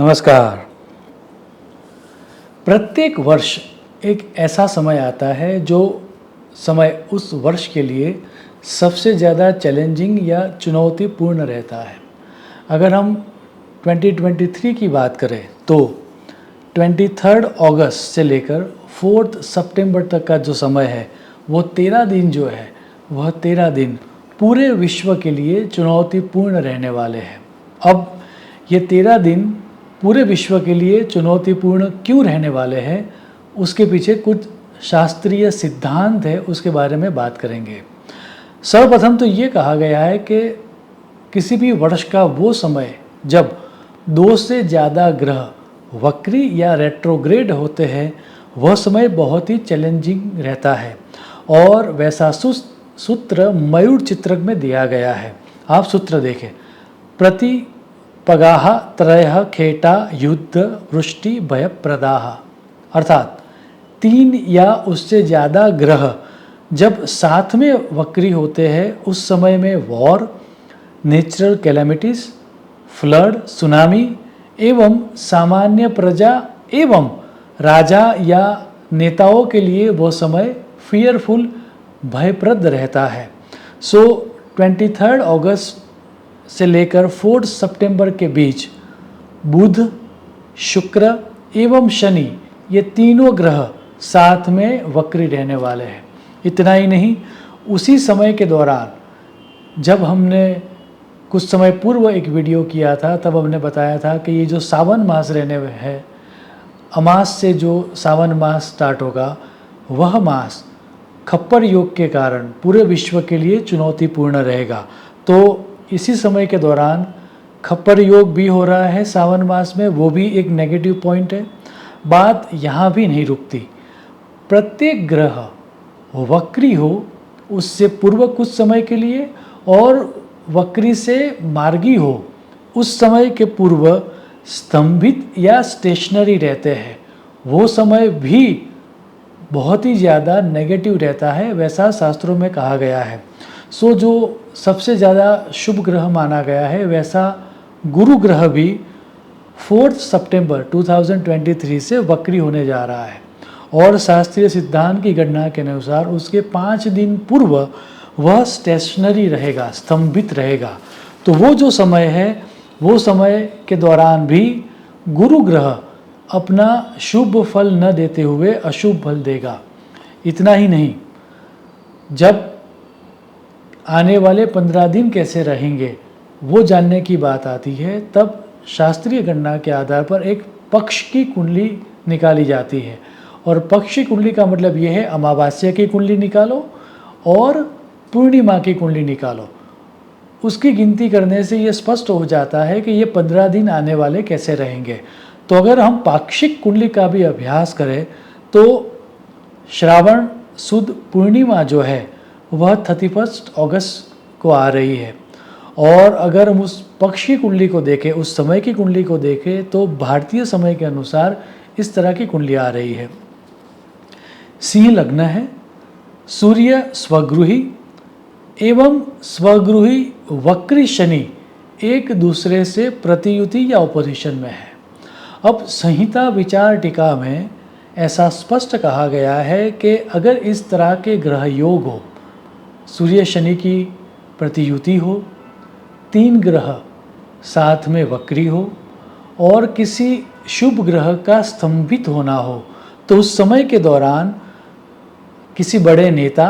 नमस्कार। प्रत्येक वर्ष एक ऐसा समय आता है जो समय उस वर्ष के लिए सबसे ज़्यादा चैलेंजिंग या चुनौतीपूर्ण रहता है। अगर हम 2023 की बात करें तो 23 अगस्त से लेकर 4 सितंबर तक का जो समय है वो 13 दिन जो है वह 13 दिन पूरे विश्व के लिए चुनौतीपूर्ण रहने वाले हैं। अब ये 13 दिन पूरे विश्व के लिए चुनौतीपूर्ण क्यों रहने वाले हैं, उसके पीछे कुछ शास्त्रीय सिद्धांत है, उसके बारे में बात करेंगे। सर्वप्रथम तो ये कहा गया है कि किसी भी वर्ष का वो समय जब 2 से ज़्यादा ग्रह वक्री या रेट्रोग्रेड होते हैं, वह समय बहुत ही चैलेंजिंग रहता है और वैसा सूत्र मयूर चित्रक में दिया गया है। आप सूत्र देखें, प्रति पगाह त्रयः खेटा युद्ध वृष्टि भयप्रदाः, अर्थात 3 या उससे ज़्यादा ग्रह जब साथ में वक्री होते हैं उस समय में war, natural calamities, flood, tsunami एवं सामान्य प्रजा एवं राजा या नेताओं के लिए वो समय फियरफुल भयप्रद रहता है। 23 अगस्त से लेकर 4 सितंबर के बीच बुध, शुक्र एवं शनि ये तीनों ग्रह साथ में वक्री रहने वाले हैं। इतना ही नहीं, उसी समय के दौरान जब हमने कुछ समय पूर्व एक वीडियो किया था तब हमने बताया था कि ये जो सावन मास रहने है, अमास से जो सावन मास स्टार्ट होगा वह मास खप्पर योग के कारण पूरे विश्व के लिए चुनौतीपूर्ण रहेगा। तो इसी समय के दौरान खप्पर योग भी हो रहा है सावन मास में, वो भी एक नेगेटिव पॉइंट है। बात यहाँ भी नहीं रुकती, प्रत्येक ग्रह वक्री हो उससे पूर्व कुछ समय के लिए और वक्री से मार्गी हो उस समय के पूर्व स्तंभित या स्टेशनरी रहते हैं, वो समय भी बहुत ही ज़्यादा नेगेटिव रहता है, वैसा शास्त्रों में कहा गया है। जो सबसे ज़्यादा शुभ ग्रह माना गया है वैसा गुरु ग्रह भी 4 सितंबर 2023 से वक्री होने जा रहा है और शास्त्रीय सिद्धांत की गणना के अनुसार उसके 5 दिन पूर्व वह स्टेशनरी रहेगा, स्तंभित रहेगा। तो वो जो समय है वो समय के दौरान भी गुरु ग्रह अपना शुभ फल न देते हुए अशुभ फल देगा। इतना ही नहीं, जब आने वाले 15 दिन कैसे रहेंगे वो जानने की बात आती है, तब शास्त्रीय गणना के आधार पर एक पक्ष की कुंडली निकाली जाती है और पक्ष की कुंडली का मतलब ये है अमावस्या की कुंडली निकालो और पूर्णिमा की कुंडली निकालो। उसकी गिनती करने से ये स्पष्ट हो जाता है कि ये 15 दिन आने वाले कैसे रहेंगे। तो अगर हम पाक्षिक कुंडली का भी अभ्यास करें तो श्रावण सुद पूर्णिमा जो है वह 31 अगस्त को आ रही है और अगर हम उस पक्ष की कुंडली को देखें, उस समय की कुंडली को देखें तो भारतीय समय के अनुसार इस तरह की कुंडली आ रही है। सिंह लग्न है, सूर्य स्वगृही एवं स्वगृही वक्री शनि एक दूसरे से प्रतियुति या ऑपोजिशन में है। अब संहिता विचार टीका में ऐसा स्पष्ट कहा गया है कि अगर इस तरह के ग्रह योग हो, सूर्य शनि की प्रतियुति हो, 3 ग्रह साथ में वक्री हो और किसी शुभ ग्रह का स्तंभित होना हो, तो उस समय के दौरान किसी बड़े नेता,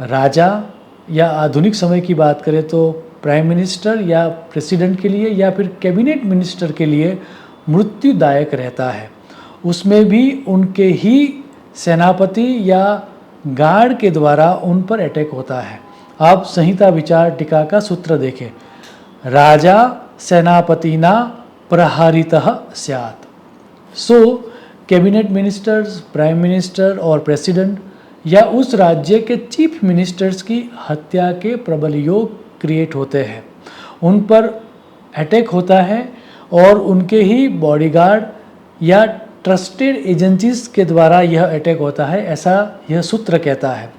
राजा या आधुनिक समय की बात करें तो प्राइम मिनिस्टर या प्रेसिडेंट के लिए या फिर कैबिनेट मिनिस्टर के लिए मृत्युदायक रहता है। उसमें भी उनके ही सेनापति या गार्ड के द्वारा उन पर अटैक होता है। आप संहिता विचार टीका का सूत्र देखें, राजा सेनापतिना प्रहारितः स्यात्। कैबिनेट मिनिस्टर्स, प्राइम मिनिस्टर और प्रेसिडेंट या उस राज्य के चीफ मिनिस्टर्स की हत्या के प्रबल योग क्रिएट होते हैं, उन पर अटैक होता है और उनके ही बॉडीगार्ड या ट्रस्टेड एजेंसीज के द्वारा यह अटैक होता है, ऐसा यह सूत्र कहता है।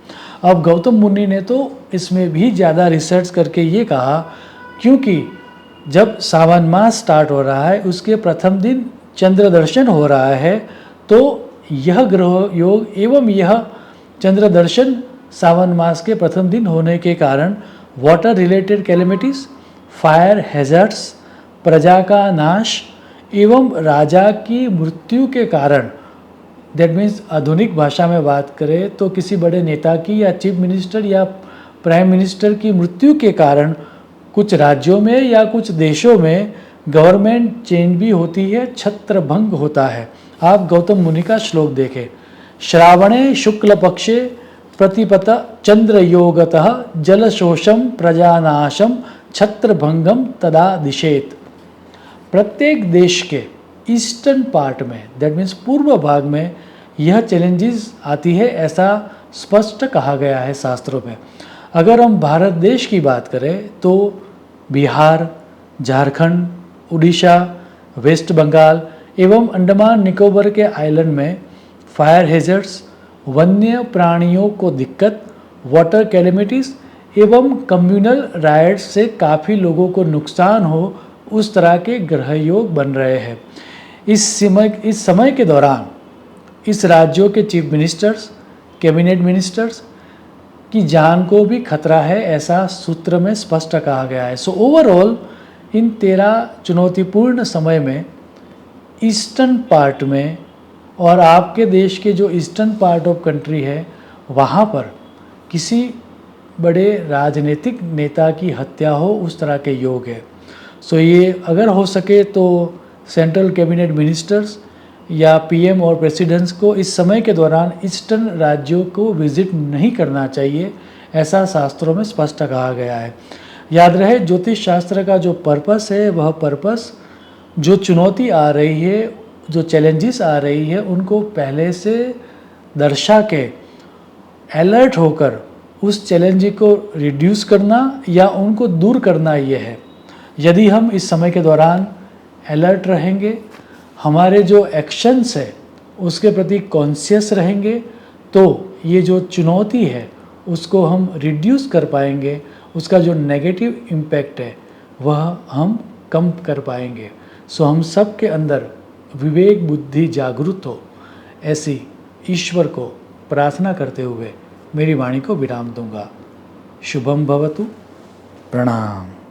अब गौतम मुनि ने तो इसमें भी ज़्यादा रिसर्च करके ये कहा, क्योंकि जब सावन मास स्टार्ट हो रहा है उसके प्रथम दिन चंद्र दर्शन हो रहा है, तो यह ग्रह योग एवं यह चंद्र दर्शन सावन मास के प्रथम दिन होने के कारण water related calamities, fire hazards, प्रजा का नाश एवं राजा की मृत्यु के कारण, दैट मीन्स आधुनिक भाषा में बात करें तो किसी बड़े नेता की या चीफ मिनिस्टर या प्राइम मिनिस्टर की मृत्यु के कारण कुछ राज्यों में या कुछ देशों में गवर्नमेंट चेंज भी होती है, छत्रभंग होता है। आप गौतम मुनि का श्लोक देखें, श्रावणे शुक्ल पक्षे प्रतिपत चंद्र योगतः जलशोषम प्रजानाशम छत्रभंगम तदा दिशेत। प्रत्येक देश के ईस्टर्न पार्ट में, दैट मीन्स पूर्व भाग में यह चैलेंजेस आती है, ऐसा स्पष्ट कहा गया है शास्त्रों में। अगर हम भारत देश की बात करें तो बिहार, झारखंड, उड़ीसा, वेस्ट बंगाल एवं अंडमान निकोबार के आइलैंड में फायर हेजर्ड्स, वन्य प्राणियों को दिक्कत, वाटर कैलेमिटीज एवं कम्युनल राइट्स से काफ़ी लोगों को नुकसान हो, उस तरह के ग्रह योग बन रहे हैं। इस समय के दौरान इस राज्यों के चीफ मिनिस्टर्स, कैबिनेट मिनिस्टर्स की जान को भी खतरा है, ऐसा सूत्र में स्पष्ट कहा गया है। सो ओवरऑल इन 13 चुनौतीपूर्ण समय में ईस्टर्न पार्ट में और आपके देश के जो ईस्टर्न पार्ट ऑफ कंट्री है वहाँ पर किसी बड़े राजनीतिक नेता की हत्या हो, उस तरह के योग है। सो ये अगर हो सके तो सेंट्रल कैबिनेट मिनिस्टर्स या पीएम और प्रेसिडेंट्स को इस समय के दौरान ईस्टर्न राज्यों को विजिट नहीं करना चाहिए, ऐसा शास्त्रों में स्पष्ट कहा गया है। याद रहे, ज्योतिष शास्त्र का जो पर्पस है वह पर्पस जो चुनौती आ रही है, जो चैलेंजेस आ रही है, उनको पहले से दर्शा के अलर्ट होकर उस चैलेंज को रिड्यूस करना या उनको दूर करना ये है। यदि हम इस समय के दौरान अलर्ट रहेंगे, हमारे जो एक्शंस है उसके प्रति कॉन्शियस रहेंगे, तो ये जो चुनौती है उसको हम रिड्यूस कर पाएंगे, उसका जो नेगेटिव इम्पैक्ट है वह हम कम कर पाएंगे। सो हम सब के अंदर विवेक बुद्धि जागृत हो, ऐसी ईश्वर को प्रार्थना करते हुए मेरी वाणी को विराम दूंगा। शुभम भवतु। प्रणाम।